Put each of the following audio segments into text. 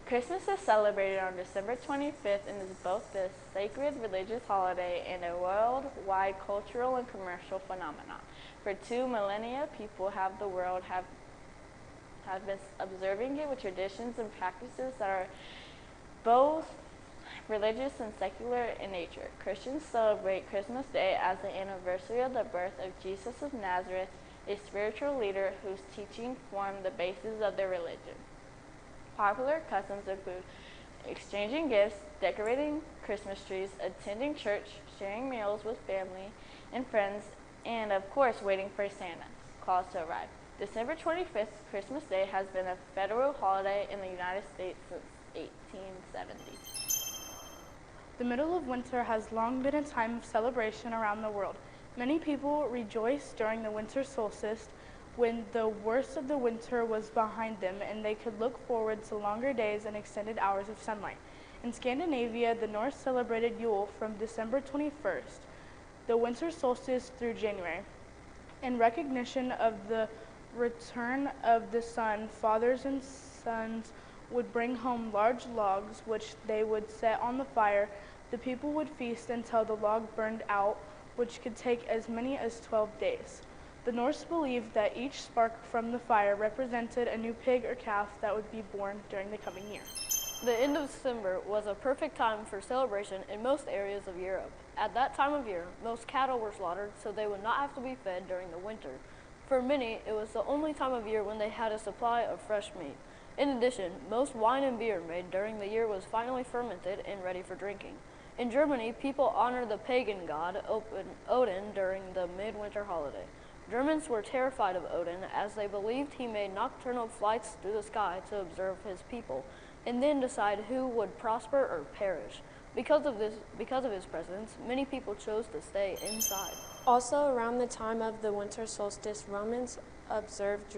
Christmas is celebrated on December 25th and is both a sacred religious holiday and a worldwide cultural and commercial phenomenon. For 2 millennia, people have the world have been observing it with traditions and practices that are both religious and secular in nature. Christians celebrate Christmas Day as the anniversary of the birth of Jesus of Nazareth, a spiritual leader whose teaching formed the basis of their religion. Popular customs include exchanging gifts, decorating Christmas trees, attending church, sharing meals with family and friends, and of course waiting for Santa Claus to arrive. December 25th, Christmas Day, has been a federal holiday in the United States since 1870. The middle of winter has long been a time of celebration around the world. Many people rejoice during the winter solstice, when the worst of the winter was behind them and they could look forward to longer days and extended hours of sunlight. In Scandinavia, the Norse celebrated Yule from December 21st, the winter solstice, through January. In recognition of the return of the sun, fathers and sons would bring home large logs, which they would set on the fire. The people would feast until the log burned out, which could take as many as 12 days. The Norse believed that each spark from the fire represented a new pig or calf that would be born during the coming year. The end of December was a perfect time for celebration in most areas of Europe. At that time of year, most cattle were slaughtered so they would not have to be fed during the winter. For many, it was the only time of year when they had a supply of fresh meat. In addition, most wine and beer made during the year was finally fermented and ready for drinking. In Germany, people honor the pagan god Odin during the midwinter holiday. Germans were terrified of Odin as they believed he made nocturnal flights through the sky to observe his people and then decide who would prosper or perish. Because of his presence, many people chose to stay inside. Also, around the time of the winter solstice, Romans observed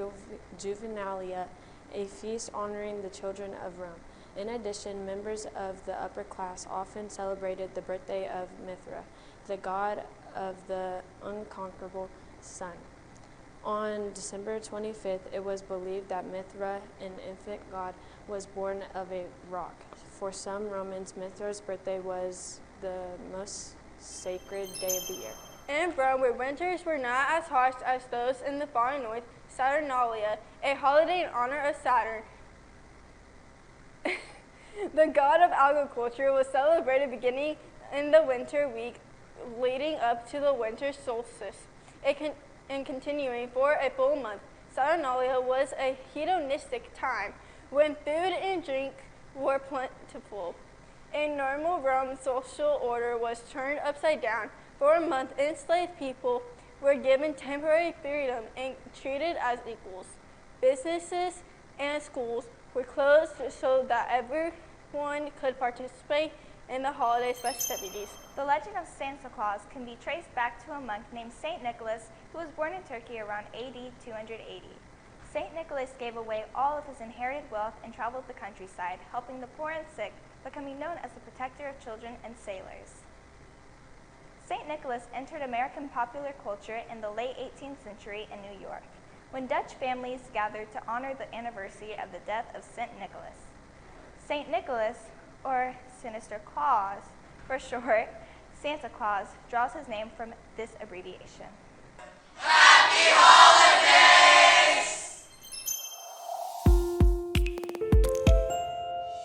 Juvenalia, a feast honoring the children of Rome. In addition, members of the upper class often celebrated the birthday of Mithra, the god of the unconquerable sun. On December 25th, it was believed that Mithra, an infant god, was born of a rock. For some Romans, Mithra's birthday was the most sacred day of the year. In Rome, where winters were not as harsh as those in the far north, Saturnalia, a holiday in honor of Saturn, the god of agriculture, was celebrated beginning in the winter week leading up to the winter solstice. And continuing for a full month. Saturnalia was a hedonistic time when food and drink were plentiful. In normal Rome, social order was turned upside down. For a month, enslaved people were given temporary freedom and treated as equals. Businesses and schools were closed so that everyone could participate in the holiday festivities. The legend of Santa Claus can be traced back to a monk named Saint Nicholas, who was born in Turkey around AD 280. Saint Nicholas gave away all of his inherited wealth and traveled the countryside, helping the poor and sick, becoming known as the protector of children and sailors. Saint Nicholas entered American popular culture in the late 18th century in New York, when Dutch families gathered to honor the anniversary of the death of Saint Nicholas. Saint Nicholas, or Sinister Claus for short, Santa Claus, draws his name from this abbreviation.